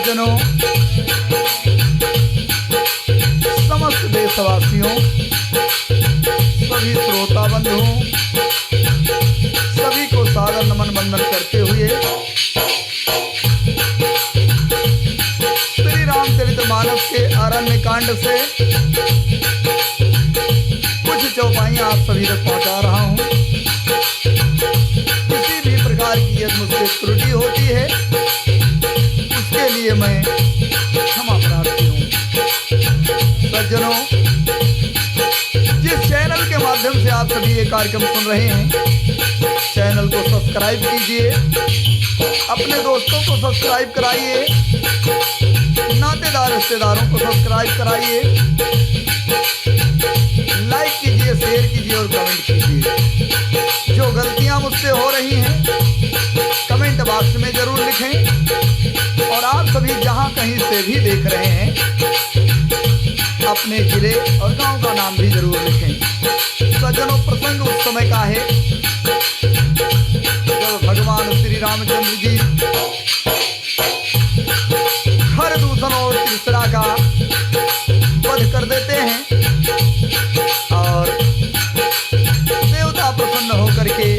सज्जनों, समस्त देशवासियों, सभी श्रोता बंधुओं, सभी को सादर नमन वंदन करते हुए श्री रामचरितमानस के अरण्य कांड से कुछ चौपाइयां आप सभी तक पहुंचा रहा हूं। किसी भी प्रकार की यदि मुझसे त्रुटि होती है उसके लिए मैं क्षमा प्रार्थी हूं। सज्जनों, जिस चैनल के माध्यम से आप सभी ये कार्यक्रम सुन रहे हैं, चैनल को सब्सक्राइब कीजिए, अपने दोस्तों को सब्सक्राइब कराइए, नातेदार रिश्तेदारों को सब्सक्राइब कराइए, लाइक कीजिए, शेयर कीजिए और कमेंट कीजिए। जो गलतियां मुझसे हो रही हैं कमेंट बॉक्स में जरूर लिखें, और आप सभी जहां कहीं से भी देख रहे हैं अपने जिले और गांव का नाम भी जरूर लिखें। सज्जनों, प्रसंग उस समय का है जब भगवान श्री रामचंद्र जी हर दूषण और तीसरा का वध कर देते हैं और देवता प्रसन्न होकर के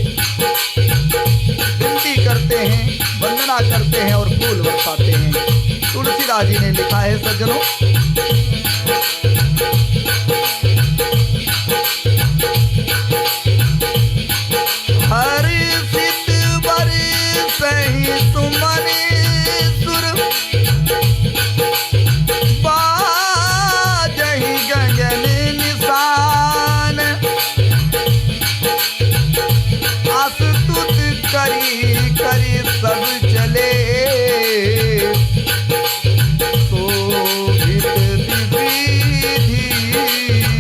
विनती करते हैं, वंदना करते हैं और फूल बरसाते हैं। तुलसीदास जी ने लिखा है सज्जनों, हर्षित बरसहि सुमन सुर, बाजहि गगन निशान, आस्तुत करी करी सब चले, शोभित विविधि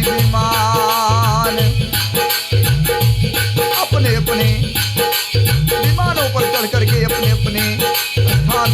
विमान। अपने अपने विमानों पर चढ़ करके अपने अपने स्थान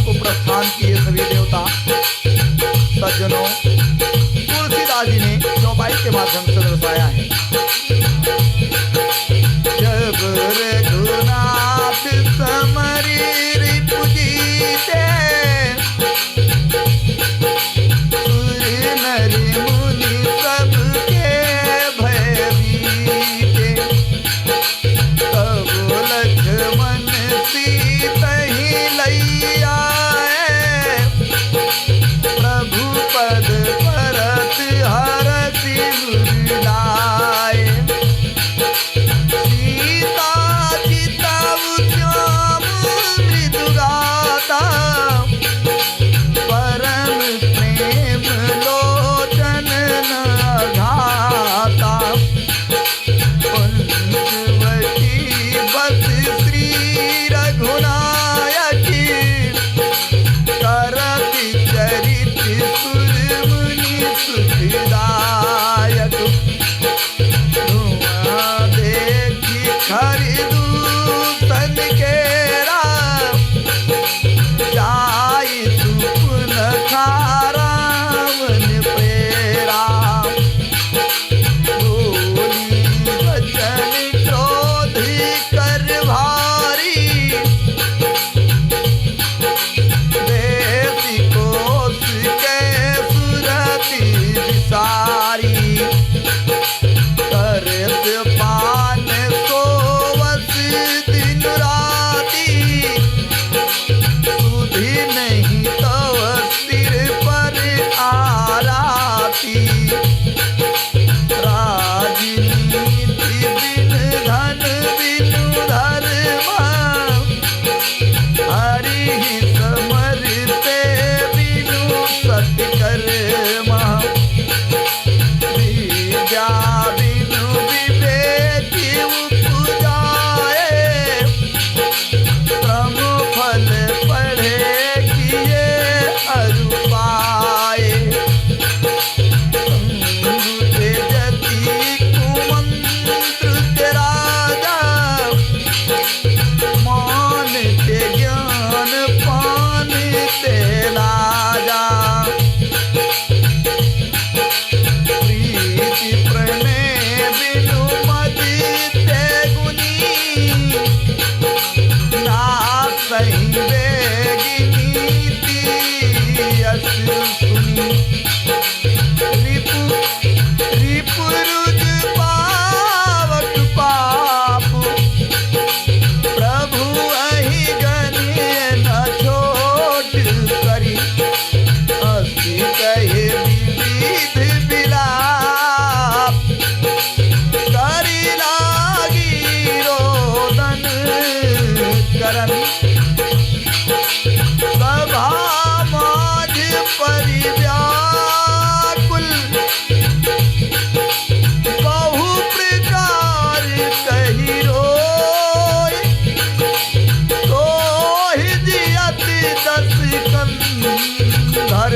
अति दस कंधर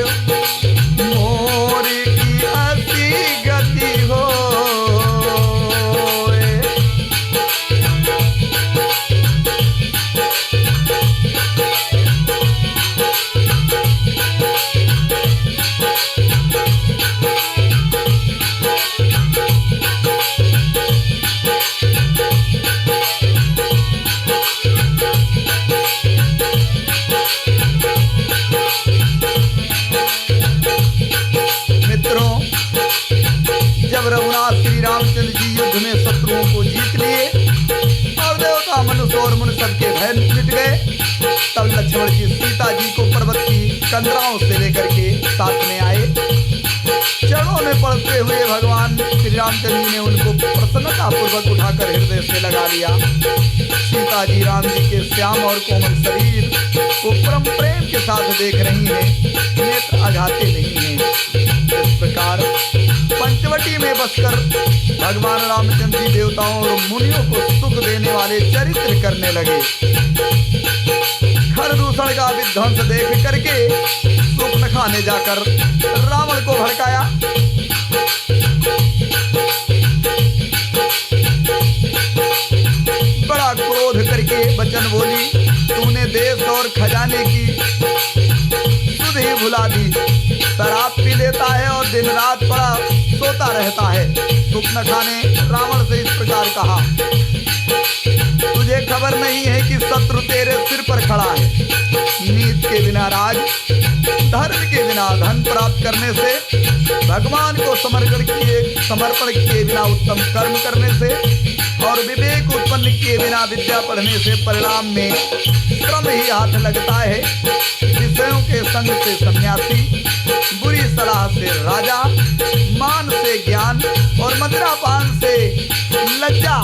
मोर की अति गति हो। रघुनाथ श्री रामचंद्र जी युद्ध में शत्रुओं को जीत लिए और देवता मनुष्य और मनुष्य सबके भय मिट गए। तब लक्ष्मण जी सीता जी को पर्वत की कंदराओं से लेकर के साथ में आए। चरणों में पड़ते हुए भगवान श्री रामचंद्र जी ने उनको प्रसन्नता पूर्वक उठाकर हृदय से लगा लिया। सीता जी राम जी के श्याम और कोमल शरीर को परम प्रेम के साथ देख रही हैं, नेत्र अघाते नहीं हैं। इस प्रकार पंचवटी में बसकर भगवान रामचंद्र जी देवताओं और मुनियों को सुख देने वाले चरित्र करने लगे। खरदूषण का विध्वंस देख करके स्वप्न खाने जाकर रावण को भड़काया। बड़ा क्रोध करके वचन बोली, तूने देश और खजाने की सुध ही भुला दी। शराब पी लेता है और दिन रात पड़ा सोता रहता है। स्वप्न खाने रावण से इस प्रकार कहा, तुझे खबर नहीं है कि शत्रु तेरे सिर पर खड़ा है। नीत के बिना राज, धर्म के बिना धन प्राप्त करने से, भगवान को समर्पण किए बिना उत्तम कर्म करने से और विवेक उत्पन्न किए बिना विद्या पढ़ने से परिणाम में श्रम ही हाथ लगता है। विषयों के संग से सन्यासी, बुरी सलाह से राजा, मान से ज्ञान और मदिरापान से लज्जा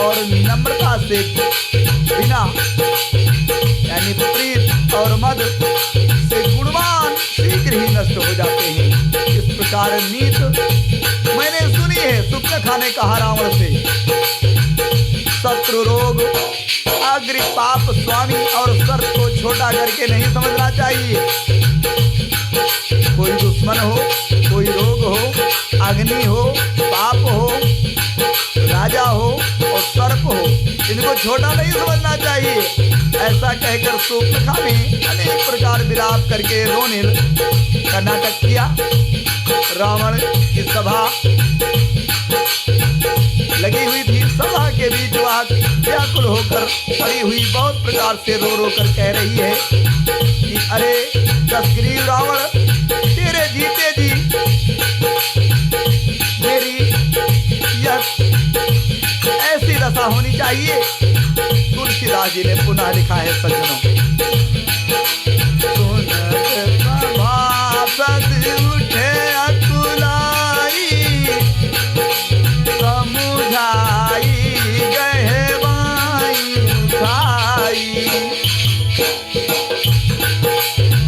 और नम्रता से बिना यानी प्रीत और मद से गुणवान शीघ्र ही नष्ट हो जाते हैं। इस प्रकार नीत मैंने सुनी है। स्वप्न खाने कहा रावण से, शत्रु रोग, अग्नि, पाप, स्वामी और सर्प को छोटा करके नहीं समझना चाहिए। कोई दुश्मन हो, कोई रोग हो, अग्नि हो, पाप हो, राजा हो और सर्प हो, इनको छोटा नहीं समझना चाहिए। ऐसा कहकर स्वप्न खाने अनेक प्रकार विलाप करके रोने का नाटक किया। रावण की सभा लगी हुई थी। सभा के बीच वह व्याकुल होकर पड़ी हुई बहुत प्रकार से रो रो कर कह रही है कि अरे दशग्रीव रावण, तेरे जीते जी मेरी यह ऐसी दशा होनी चाहिए। तुलसीदास जी ने पुनः लिखा है, सज्जनों, उठे अकुलाई, समुझाई गहवाई उठाई,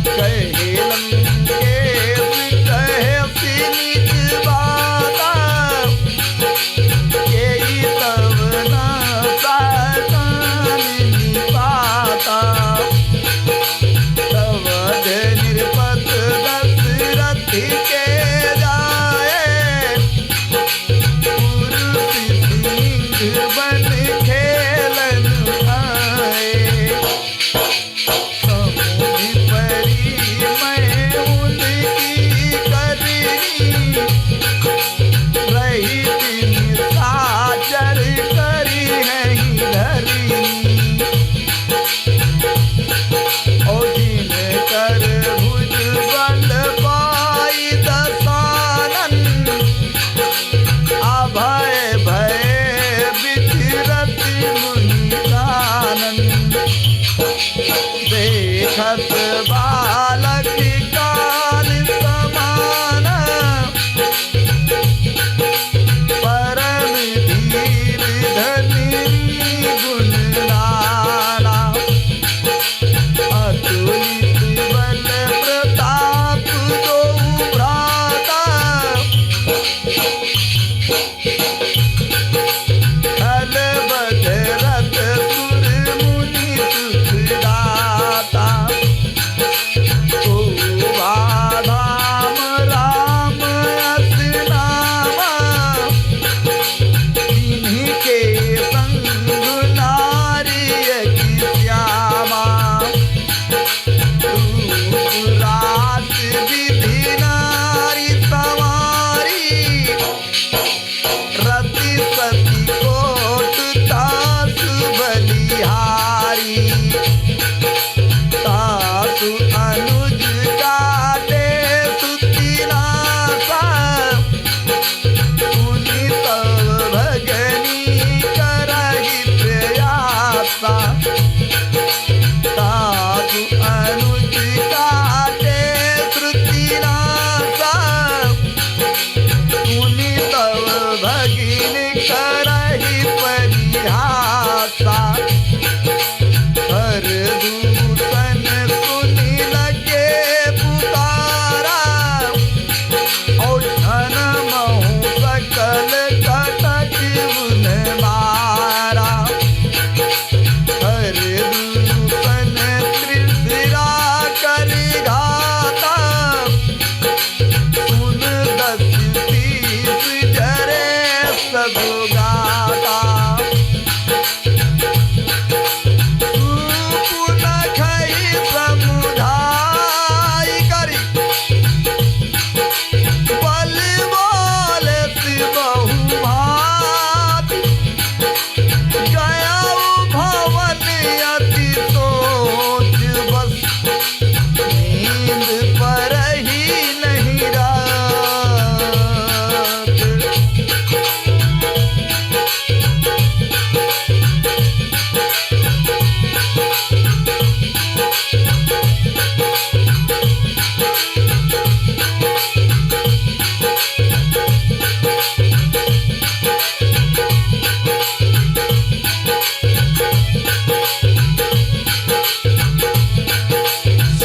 कहे लंकेश कहे सिनिच बाता, यही तब न साकान पाता, तब निरपत दशरथ के जाए, पुरुष सिंह बन खेलन आए, समुझ परी मैं उनकी करनी, रही दिन साचर करी है धरनी, और जिन कर भुज बल पाई दसानन, अभय भय विचरत मुनिदानन, देखत बालक काल समान, परम धीर धनी गुण नाना, अतुलित बल प्रताप दो भ्राता, खल बदरत सुर मुनि सुखदाता,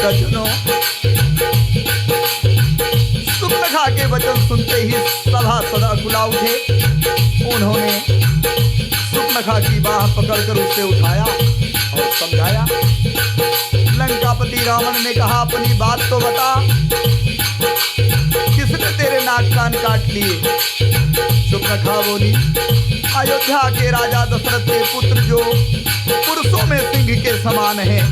सज्जनों, सुप्नखा के वचन सुनते ही सभा सदा कुला उठे। उन्होंने सुप्नखा की बाह पकड़कर उसे उठाया और समझाया। लंकापति रावण ने कहा, अपनी बात तो बता, किसने तेरे नाक कान काट लिए? सुप्नखा बोली, अयोध्या के राजा दशरथ के पुत्र जो पुरुषों में सिंह के समान हैं,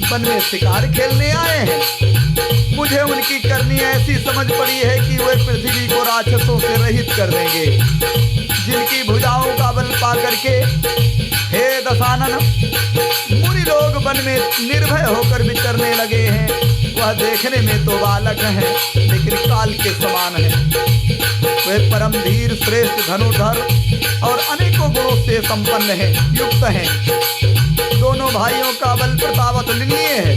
वन में शिकार खेलने आए हैं। मुझे उनकी करनी ऐसी समझ पड़ी है कि वे पृथ्वी को राक्षसों से रहित कर देंगे, जिनकी भुजाओं का बल पा करके हे दशानन मुनि लोग वन में निर्भय होकर विचरने लगे हैं। वह देखने में तो बालक हैं, लेकिन काल के समान हैं। वे परम धीर, श्रेष्ठ धनुर्धर और अनेकों गुणों से संपन्न हैं, युक्त हैं। दोनों भाइयों का बल प्रताप अतुलनीय है।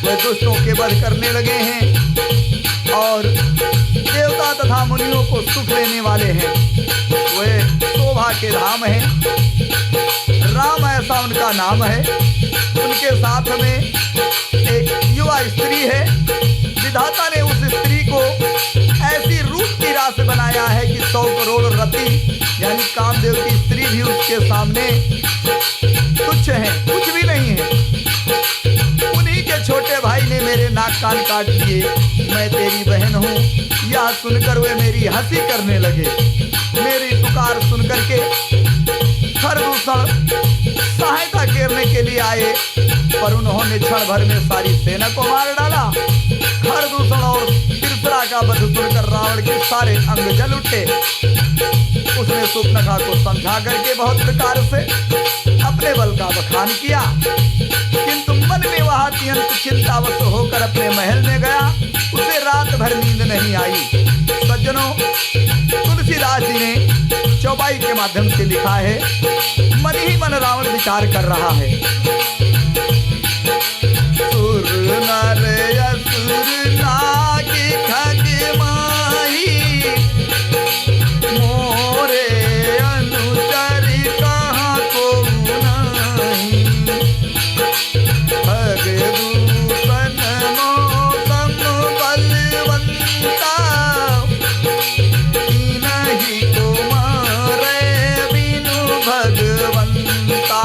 वे दुष्टों के वध करने लगे हैं और देवता तथा मुनियों को सुख देने वाले हैं। वे शोभा के धाम हैं, राम ऐसा उनका नाम है। उनके साथ में एक युवा स्त्री है। विधाता ने उस स्त्री को ऐसी रूप की रास बनाया है कि 100 करोड़ रति यानी कामदेव की स्त्री भी उसके सामने तुच्छ है, कुछ भी नहीं है। उन्हीं के छोटे भाई ने मेरे नाक कान काट लिए, मैं तेरी बहन हूँ। यह सुनकर वे मेरी हंसी करने लगे। मेरी पुकार सुनकर के खरदूषण सहायता करने के लिए आए, पर उन्होंने क्षण भर में सारी सेना को मार डाला। खरदूषण और तिरसरा का वध सुनकर रावण के सारे अंग जल उठे। उसने सुप्नखा को समझा करके बहुत प्रकार से अपने बल का बखान किया, किंतु मन में वह अत्यंत चिंतावश होकर अपने महल में गया। उसे रात भर नींद नहीं आई। सज्जनों, तुलसीदास जी ने चौपाई के माध्यम से लिखा है, मन ही मन रावण विचार कर रहा है। सुर नर असुर नाग खग माही, मोरे अनुचर कहाँ को नहीं। भगरूपन मोकम बलवंता, नहीं को मारे बिनु भगवंता।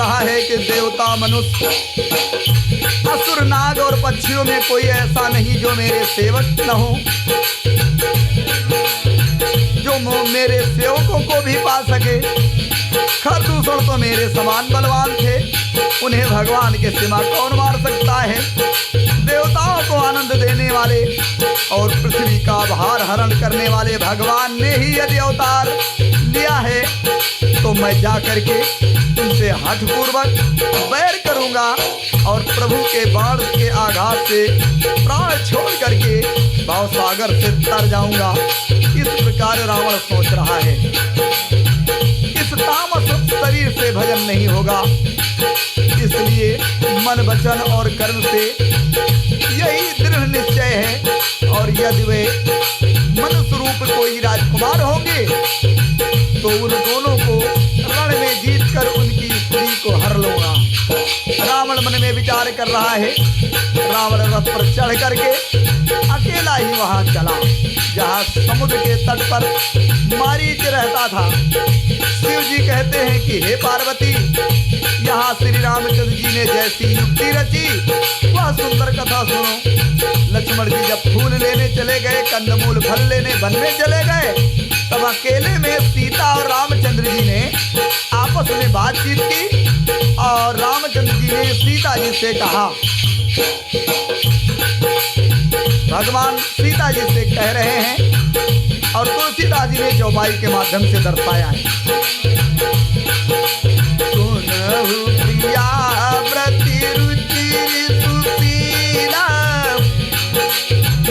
रहा है कि देवता, मनुष्य, असुर, नाग और पक्षियों में कोई ऐसा नहीं जो मेरे सेवक न हो, जो मेरे सेवकों को भी पा सके। खरदूषण तो मेरे समान बलवान थे, उन्हें भगवान के सिवा कौन मार सकता है। देवताओं को आनंद देने वाले और पृथ्वी का भार हरण करने वाले भगवान ने ही यदि अवतार लिया है तो मैं जा करके उनसे हठपूर्वक वैर करूंगा और प्रभु के बाण के आघात से प्राण छोड़ करके भावसागर से तर जाऊंगा। इस प्रकार रावण सोच रहा है। इस तामस शरीर से भजन नहीं होगा, इसलिए मन, वचन और कर्म से यही दृढ़ निश्चय है। और यदि वे मनुष्य रूप कोई राजकुमार होंगे तो उन दोनों को रण में जीतकर उनकी स्त्री को हर लूंगा। रावण मन में विचार कर रहा है। रावण रथ पर चढ़ करके अकेला ही वहां चला जहां समुद्र के तट पर मारीच रहता था। शिव जी कहते हैं कि हे पार्वती, यहाँ श्री रामचंद्र जी ने जैसी युक्ति रची वह सुंदर कथा सुनो। लक्ष्मण जी जब फूल लेने चले गए, कंदमूल फल लेने वन में चले गए, तब अकेले में सीता और रामचंद्र जी ने आपस में बातचीत की और रामचंद्र जी ने सीता जी से कहा, भगवान सीता जी से कह रहे हैं और तुलसीदास जी ने चौपाई के माध्यम से दर्शाया है। सुनहु प्रिया व्रति रुचि सुशीला,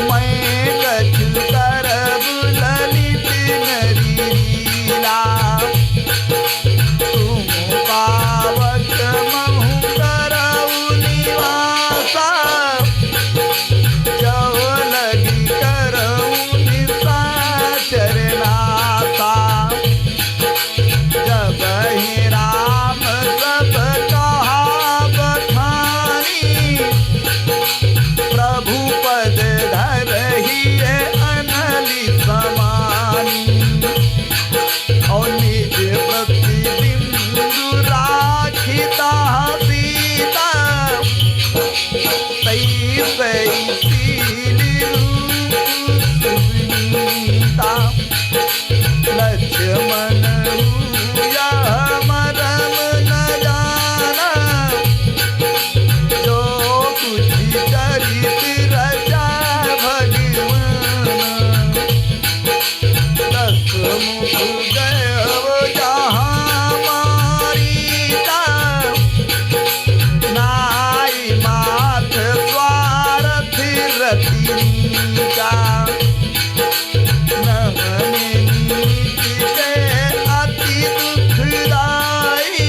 मैं कछु करब ललित नरी लीला। तुम पावक महु करऊ निवासा, जो लगी करऊ निशाचर नासा। जब ही राम सब कहा बखानी, प्रभु पद धरहि अनलि समानी। और निज प्रतिबिंदु राखिता सीता, तै शीली रूप सुनीता। लक्ष्मण यह मरम न जाना, जो कुछ चरित रचा भगवान। दस मुख गए जहाँ मारीता, नाई माथ स्वार्थ रतिका। अति दुखदाई,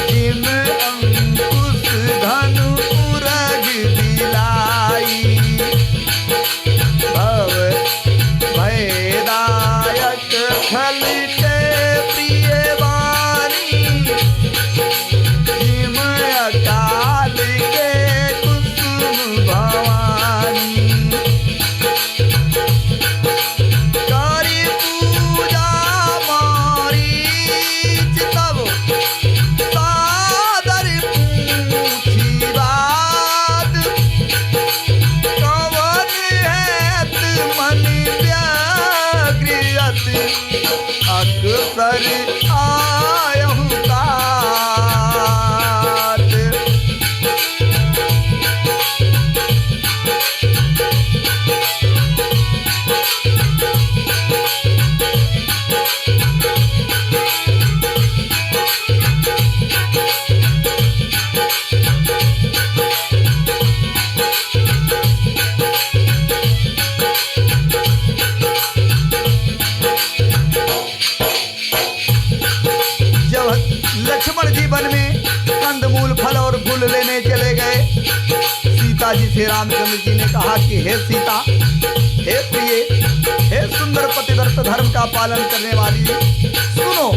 जिम अंकुश धनु उरग दिलाई। भव भयदायक खल के प्रिय वाणी, जिम अकाल के कुसुम भवानी। करी पूजा मारीच तब सादर पूछी बात, कवन हैत मन व्याग्रत, अक्सर आयहु तात। लक्ष्मण जी वन में कंदमूल फल और फूल लेने चले गए। सीता जी से रामचंद्र जी ने कहा कि हे सीता, हे प्रिय, हे सुंदर पतिव्रत धर्म का पालन करने वाली, सुनो,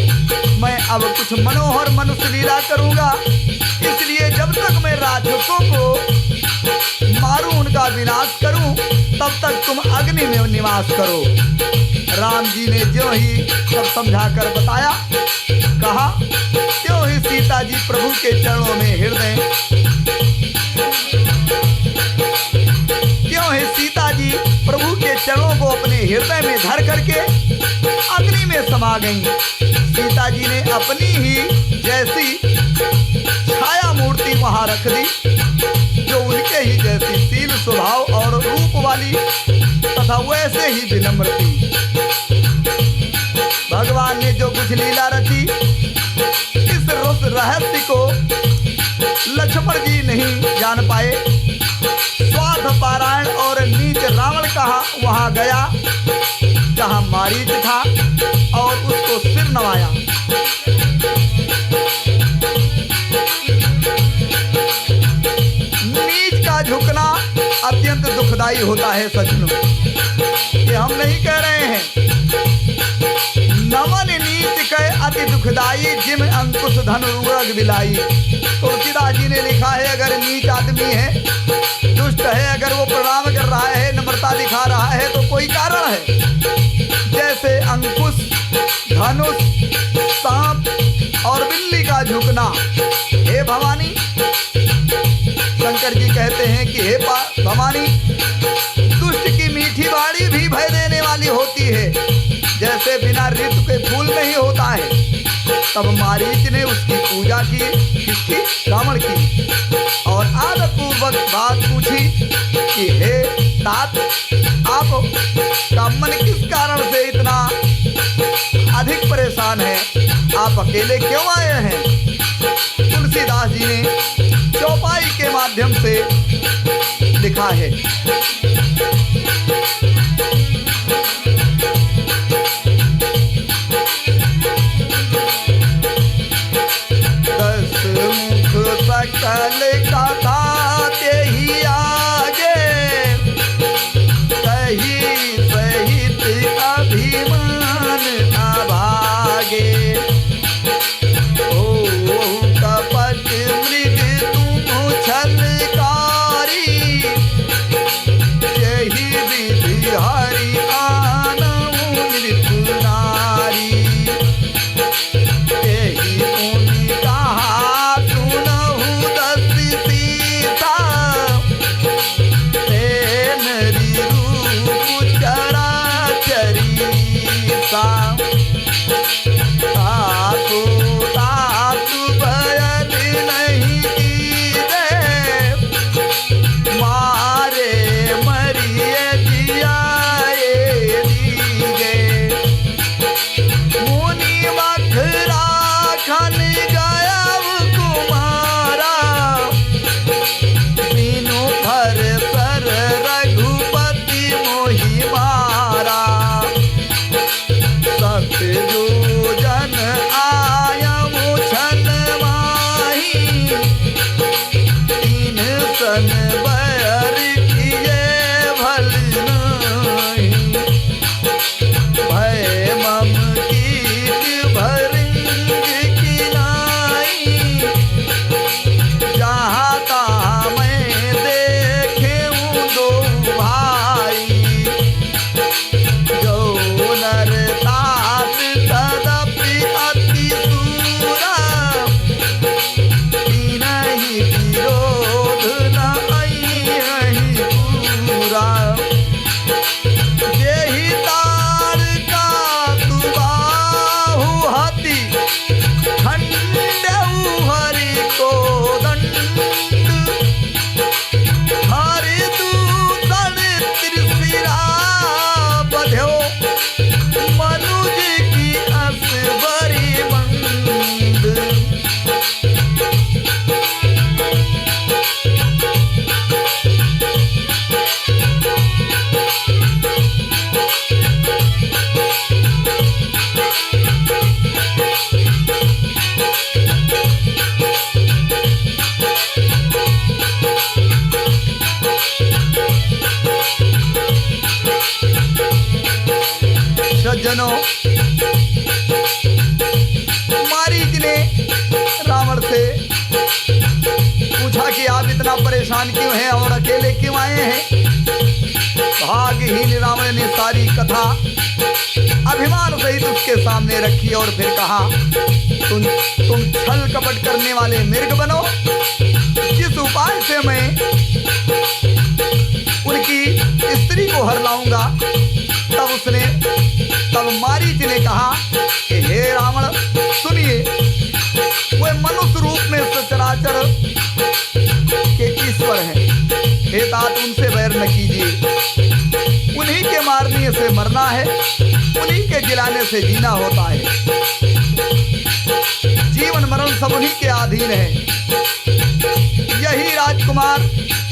मैं अब कुछ मनोहर मनुष्य लीला करूंगा। इसलिए जब तक मैं राक्षसों को मारूं, उनका विनाश करूं, तब तक तुम अग्नि में निवास करो। राम जी ने जो ही सब समझा कर बताया, कहा त्यों ही के चरणों में हृदय। क्यों है सीता जी प्रभु के चरणों को अपने हृदय में धर करके अग्नि में समा गईं। सीता जी ने अपनी ही जैसी छाया मूर्ति वहां रख दी, जो उनके ही जैसी शील स्वभाव और रूप वाली तथा वैसे ही विनम्र थी। भगवान ने जो कुछ लीला रची, इस रहस्य को लक्ष्मण जी नहीं जान पाए। स्वार्थ पारायण और नीच रावण कहा वहां गया जहां मारीच था और उसको सिर नवाया। नीच का झुकना अत्यंत दुखदाई होता है सज्जनों, ये हम नहीं कह रहे हैं। नमन नीच के अति दुखदाई, जिम अंकुश धन उरग बिलाई। तुलसीदास जी ने लिखा है, अगर नीच आदमी है, दुष्ट है, अगर वो प्रणाम कर रहा है, नम्रता दिखा रहा है, तो कोई कारण है। जैसे अंकुश, धनुष, सांप और बिल्ली का झुकना। हे भवानी, शंकर जी कहते हैं कि हे भवानी, दुष्ट की मीठी बाड़ी भी भय देने वाली होती है। जैसे बिना ऋतु के फूल नहीं होता है, तब मारीच ने उसकी पूजा की, किसकी? रावण की। और आदरपूर्वक बात पूछी कि हे तात, आप का मन किस कारण से इतना अधिक परेशान है? आप अकेले क्यों आए हैं? तुलसीदास जी ने चौपाई के माध्यम से लिखा है। सकल कथा तेहि आगे, कही सहित अभिमान अभागे। ओ कपट मृग तुम छलकारी, यही विधि हरि आनऊ मृत्यु नारी। यही पुनि कहा सज्जनों, मारीच ने रावण से पूछा कि आप इतना परेशान क्यों हैं और अकेले क्यों आए हैं? भाग्यहीन रावण ने सारी कथा अभिमान सहित उसके सामने रखी और फिर कहा, तुम छल कपट करने वाले मृग बनो। जिस उपाय से मैं उनकी स्त्री को हर लाऊंगा। तब मारीच ने कहा कि हे रावण सुनिए, वे मनुष्य रूप में सचराचर के ईश्वर हैं। हे तात उनसे बैर न कीजिए। उन्हीं के मारने से मरना है, उन्हीं के जिलाने से जीना होता है। जीवन मरण सब उन्हीं के अधीन है। यही राजकुमार,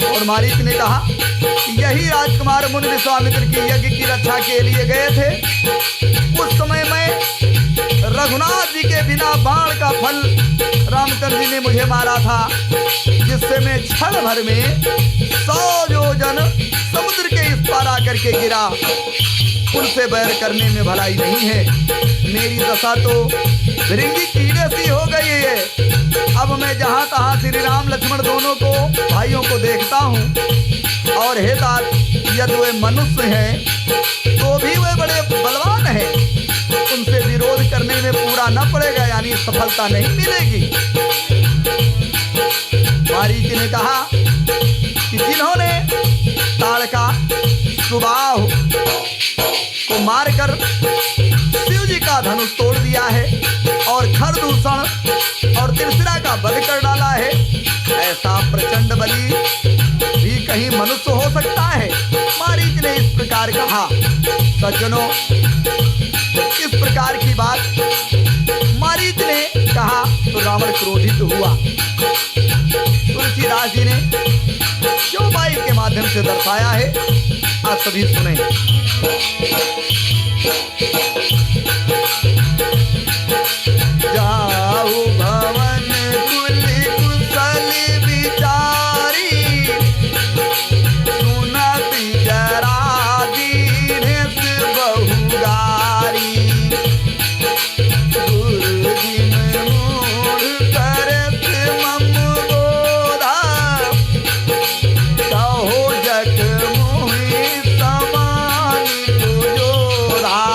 और मारीच ने कहा, यही राजकुमार मुनि विश्वामित्र की यज्ञ की रक्षा के लिए गए थे। उस समय में रघुनाथ जी के बिना बाण का फल रामचंद्र जी ने मुझे मारा था, जिससे मैं क्षण भर में 100 योजन समुद्र के इस पार आकर के गिरा। उनसे बैर करने में भलाई नहीं है। मेरी दशा तो भृंगी कीड़े सी हो गई है। अब मैं जहाँ तहाँ श्री राम लक्ष्मण दोनों को भाइयों को देखता हूँ, और हे तात यदि वे मनुष्य हैं तो भी वे बड़े बलवान हैं। उनसे विरोध करने में पूरा न पड़ेगा, यानी सफलता नहीं मिलेगी। मारीच ने कहा कि जिन्होंने ताड़का सुबाहु को मारकर शिव जी का धनुष तोड़ दिया है और खरदूषण और त्रिशिरा का वध कर डाला है, ऐसा प्रचंड बली भी कहीं मनुष्य हो सकता है। मारीच ने इस प्रकार कहा। सज्जनों, इस प्रकार की बात मारीच ने कहा तो रावण क्रोधित हुआ। तुलसीदास जी ने शोभाई के माध्यम से दर्शाया है, आप सभी सुने। जाऊ भवन कुल कुशल विचारी, सुनत जरा दीनेश बहुगारी। दुर्दिन मूढ़ करत मम बोधा, कहो जग मोहि समान जोधा।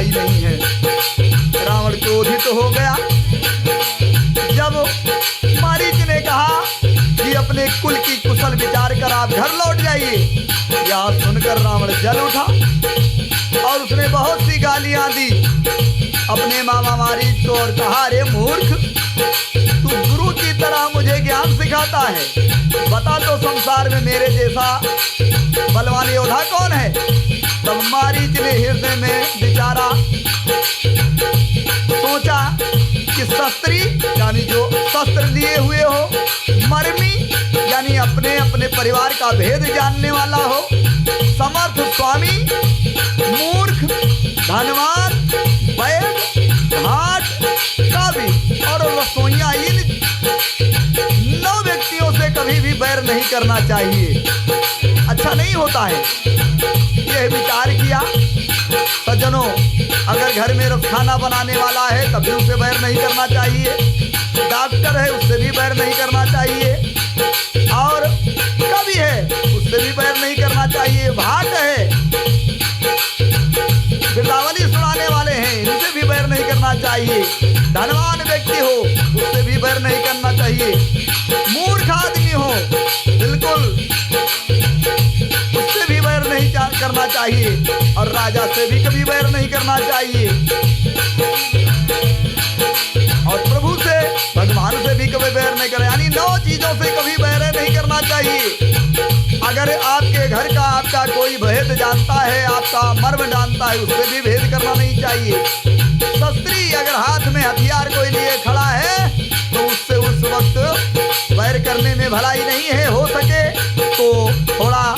भलाई नहीं है। रावण क्रोधित हो गया। जब मारीच ने कहा कि अपने कुल की कुशल विचार कर आप घर लौट जाइए, यह सुनकर रावण जल उठा और उसने बहुत सी गालियां दी अपने मामा मारीच को और कहा, अरे मूर्ख, तू गुरु की तरह मुझे ज्ञान सिखाता है, बता तो संसार में मेरे जैसा बलवान योद्धा कौन है। तब मारीच ने हृदय में विचारा, सोचा कि शस्त्री यानी जो शस्त्र लिए हुए हो, मर्मी यानी अपने अपने परिवार का भेद जानने वाला हो, समर्थ स्वामी, मूर्ख, धनवान, वैद, घाट, कवि और रसोइया, इन 9 व्यक्तियों से कभी भी बैर नहीं करना चाहिए, अच्छा नहीं होता है। यह विचार किया। सज्जनों, अगर घर में खाना बनाने वाला है तभी उसे बैर नहीं करना चाहिए, डॉक्टर है उससे भी बैर नहीं करना चाहिए, और कवि है उससे भी बैर नहीं करना चाहिए, भाट है, गिरदावली सुनाने वाले हैं इनसे भी बैर नहीं करना चाहिए, धनवान व्यक्ति हो उससे भी बैर नहीं करना चाहिए, मूर्ख आदमी हो बिल्कुल उससे भी बैर नहीं करना चाहिए, और राजा से भी कभी बैर नहीं करना चाहिए, और प्रभु से, भगवान से भी कभी बैर नहीं करना, यानी 9 चीजों से कभी बैर नहीं करना चाहिए। अगर आपके घर का आपका कोई भेद जानता है, आपका मर्म जानता है, उससे भी भेद करना नहीं चाहिए। शस्त्री अगर हाथ में हथियार कोई लिए खड़ा है तो उससे उस वक्त बैर करने में भलाई नहीं है। हो सके तो थोड़ा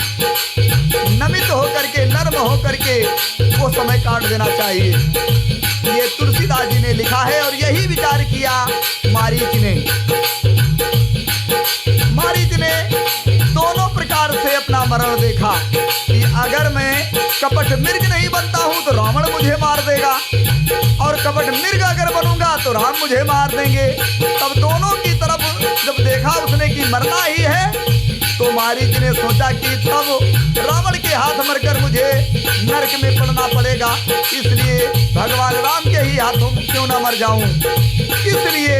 नमित होकर के, नर्म होकर के वो समय काट देना चाहिए। ये तुलसीदास जी ने लिखा है और यही विचार किया मारीच ने। मारीच ने दोनों प्रकार से अपना मरण देखा कि अगर मैं कपट मृग नहीं बनता हूं तो रावण मुझे मार देगा, और कपट मृग अगर बनूंगा तो राम मुझे मार देंगे। तब दोनों की तरफ जब देखा उसने कि मरना ही है, तो मारीच ने सोचा कि तब रावण के हाथ मरकर मुझे नरक में पड़ना पड़ेगा, इसलिए भगवान राम के ही हाथों क्यों ना मर जाऊं। इसलिए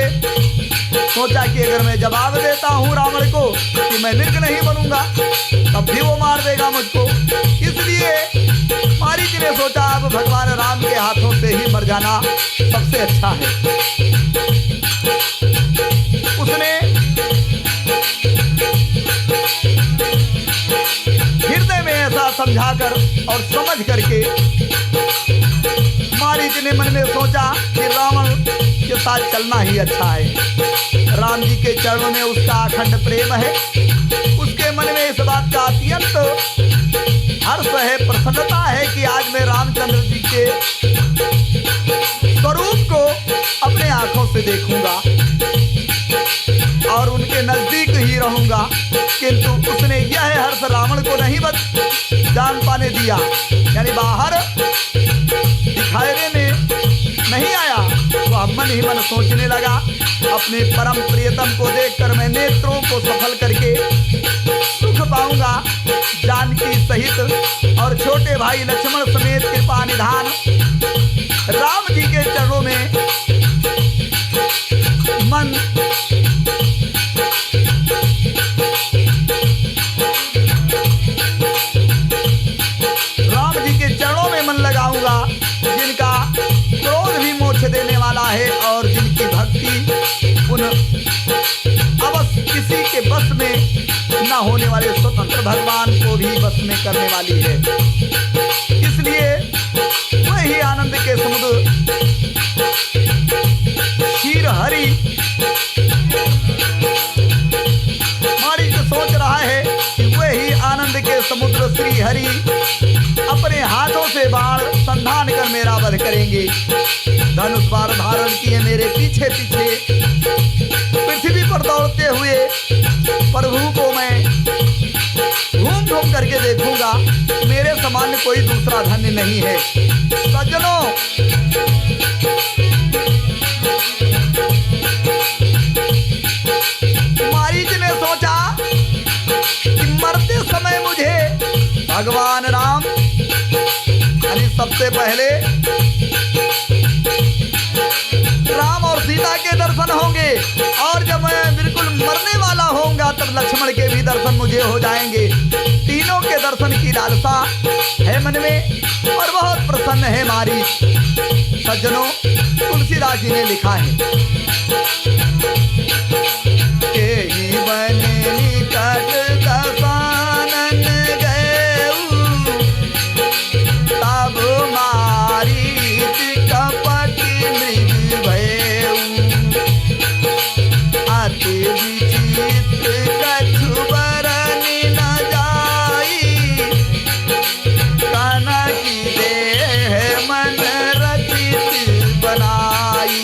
सोचा कि अगर मैं जवाब देता हूं रावण को कि मैं नृग नहीं बनूंगा, तब भी वो मार देगा मुझको। इसलिए मारीच ने सोचा अब भगवान राम के हाथों से ही मर जाना सबसे अच्छा है। उसने हृदय में ऐसा समझाकर और समझ करके मारीच ने मन में सोचा कि रावण के साथ चलना ही अच्छा है। राम जी के चरणों में उसका अखंड प्रेम है, उसके मन में इस बात का अत्यंत हर्ष है, प्रसन्नता है कि आज मैं रामचंद्र जी के स्वरूप को अपने आंखों से देखूंगा और उनके नजदीक ही रहूंगा। किंतु उसने यह हर्ष रावण को नहीं जान पाने दिया, यानी बाहर दिखाने में नहीं आया। वह मन ही मन सोचने लगा, अपने परम प्रियतम को देखकर मैं नेत्रों को सफल करके सुख पाऊंगा। जानकी सहित और छोटे भाई लक्ष्मण समेत कृपा निधान राम जी के चरणों में मन लगाऊंगा, जिनका क्रोध भी मोक्ष देने वाला है और जिनकी भक्ति उन अवश्य किसी के बस में न होने वाले स्वतंत्र भगवान को भी बस में करने वाली है। इसलिए वही आनंद के समुद्र क्षीर हरि मारीच सोच रहा है कि वही आनंद के समुद्र श्री हरि अपने हाथों से बाण संधान कर मेरा वध करेंगे। धनुष बाण धारण किए मेरे पीछे पीछे पृथ्वी पर दौड़ते हुए प्रभु को मैं घूम घूम करके देखूंगा। मेरे समान कोई दूसरा धन्य नहीं है। सज्जनों, मारीच ने सोचा कि मरते समय मुझे भगवान राम सबसे पहले होंगे और जब मैं बिल्कुल मरने वाला होऊंगा तब लक्ष्मण के भी दर्शन मुझे हो जाएंगे। तीनों के दर्शन की लालसा है मन में और बहुत प्रसन्न है मारी। सज्जनों, तुलसीदास जी ने लिखा है के बन निकट दसानन गएऊ, तब मारीच कपट मृग भएऊ। अति विचित्र कछु बरनि न जाई, कनक देह मन रचित बनाई।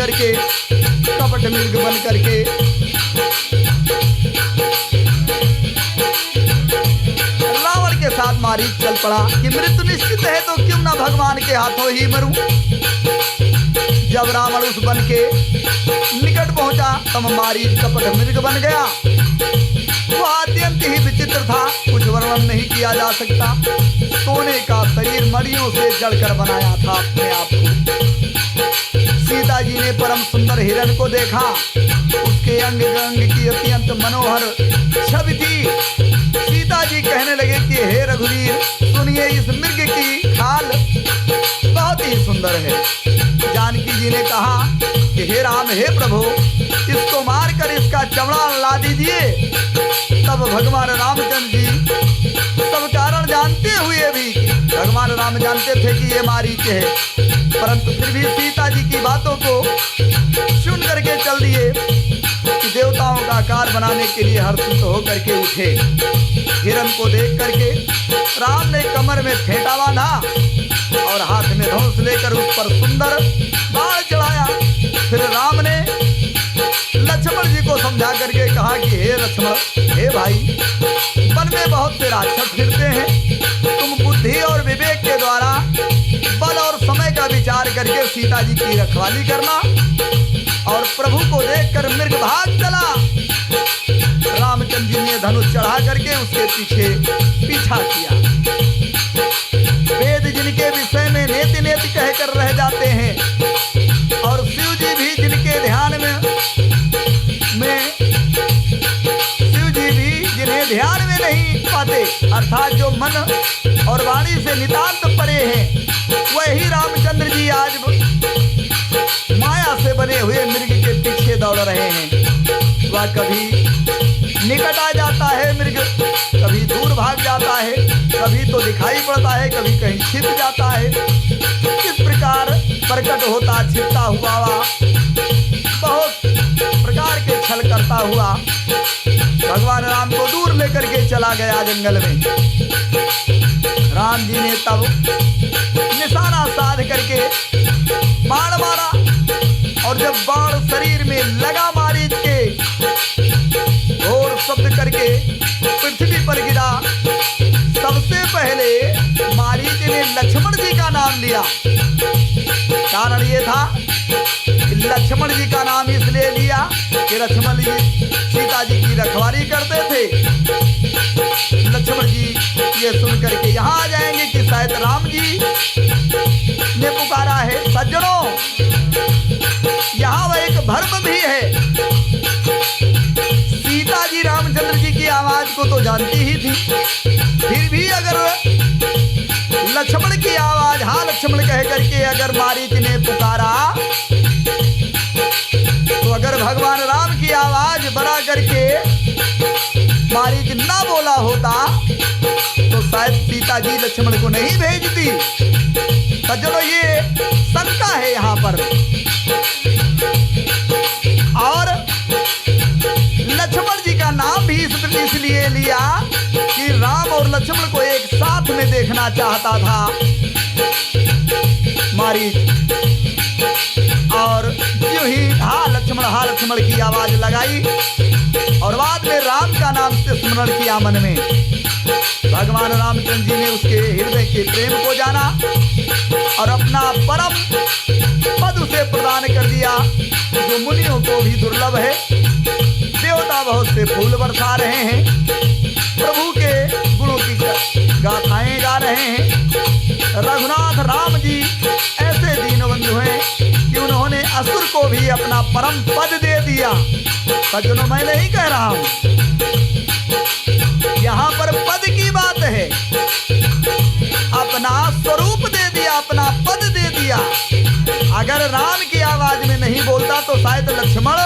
करके, कपट मृग बन करके रावण के साथ मारीच चल पड़ा कि मृत्यु निश्चित है तो क्यों ना भगवान के हाथों ही मरूं। जब रावण उस वन के निकट पहुंचा तब मारीच कपट मृग बन गया। वह अत्यंत ही विचित्र था, कुछ वर्णन नहीं किया जा सकता। सोने का शरीर मड़ियों से जड़कर बनाया था अपने आप को। सीता जी ने परम सुंदर हिरण को देखा, उसके अंग अंग की अत्यंत मनोहर छवि थी। सीता जी कहने लगे कि हे रघुवीर, सुनिए इस मृग की खाल बहुत ही सुंदर है। जानकी जी ने कहा कि हे राम, हे प्रभु, इसको मारकर इसका चमड़ा ला दीजिए। तब भगवान रामचंद्र जी सब कारण जानते हुए भी, भगवान राम जानते थे कि ये मारीच है, परंतु फिर भी सीता जी की बातों को सुन करके चल दिए कि देवताओं का आकार बनाने के लिए हर्षित होकर के उठे। हिरण को देख करके राम ने कमर में फेंटा बांधा और हाथ में धनुष लेकर उस पर सुंदर बाण चढ़ाया। फिर राम ने लक्ष्मण जी को समझा करके कहा कि हे लक्ष्मण, हे भाई, वन में बहुत से राक्षस फिरते हैं, तुम बुद्धि और विवेक के द्वारा बल और समय का विचार करके सीता जी की रखवाली करना। और प्रभु को देखकर मृग भाग चला। रामचंद्र जी ने धनुष चढ़ा करके उसके पीछे पीछा किया। वेद जिनके विषय में नेति नेति कहकर रह जाते हैं और शिव जी भी जिनके ध्यान में शिव जी भी जिन्हें ध्यान में नहीं पाते, अर्थात जो मन और वाणी से नितांत परे हैं, वही रामचंद्र जी आज माया से बने हुए मृग के पीछे दौड़ रहे हैं। वह कभी निकट आ जाता है मृग, कभी दूर भाग जाता है, कभी तो दिखाई पड़ता है, कभी कहीं छिप जाता है। किस प्रकार प्रकट होता छिपता हुआ बहुत प्रकार के छल करता हुआ भगवान राम को दूर लेकर के चला गया जंगल में। राम जी ने तब निशाना साध करके बाण मारा और जब बाण शरीर में लगा मारीच के घोर शब्द करके पृथ्वी पर गिरा, सबसे पहले मारीच ने लक्ष्मण जी का नाम लिया। कारण ये था कि लक्ष्मण जी का नाम इसलिए लिया कि लक्ष्मण जी सीता जी की रखवाली करते थे। लक्ष्मण जी ये सुन करके यहाँ आ जाएंगे कि शायद राम जी ने पुकारा है। सज्जनों, यहाँ वह एक भ्रम भी है। सीता जी रामचंद्र जी की आवाज को तो जानती ही थी, फिर भी अगर लक्ष्मण की आवाज हाँ लक्ष्मण कह करके अगर मारीच ने पुकारा, तो अगर भगवान राम की आवाज बना करके मारीच ना बोला होता तो शायद सीता जी लक्ष्मण को नहीं भेजती। सज्जनों, ये शंका है यहाँ पर। और लक्ष्मण जी का नाम भी इसलिए लिया कि राम और लक्ष्मण को एक साथ में देखना चाहता था मारीच। और यूं ही हा लक्ष्मण की आवाज लगाई और बाद में राम का नाम से स्मरण किया मन में। भगवान रामचंद्र जी ने उसके हृदय के प्रेम को जाना और अपना परम पद उसे प्रदान कर दिया, जो मुनियों को भी दुर्लभ है। देवता बहुत से फूल बरसा रहे हैं, प्रभु के गुणों की गाथाएं गा रहे हैं। रघुनाथ राम जी ऐसे दीनबंधु हैं कि उन्होंने असुर को भी अपना परम पद दे दिया। सज्जनों, मैं नहीं कह रहा हूं, यहाँ पर पद की बात है। अपना स्वरूप दे दिया, अपना पद दे दिया। अगर राम की आवाज में नहीं बोलता तो शायद लक्ष्मण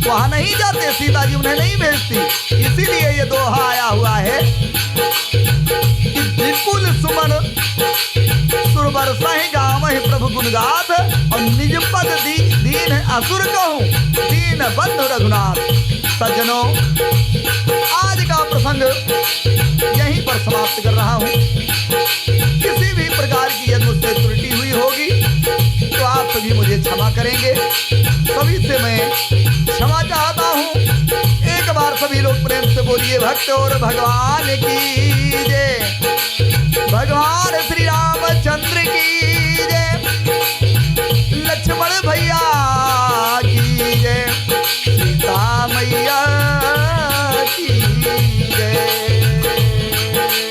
वहां नहीं जाते, सीता जी उन्हें नहीं भेजती। इसीलिए ये दोहा आया हुआ है कि विपुल सुमन सुरबर सहि गावहि प्रभु गुण गाथ और निज पद दीन असुर कहूं दीन बंधु रघुनाथ। सज्जनों, आज का प्रसंग यहीं पर समाप्त कर रहा हूं। किसी भी प्रकार की यदि मुझसे त्रुटि हुई होगी तो आप सभी मुझे क्षमा करेंगे। बोलिए भक्त और भगवान की जय। भगवान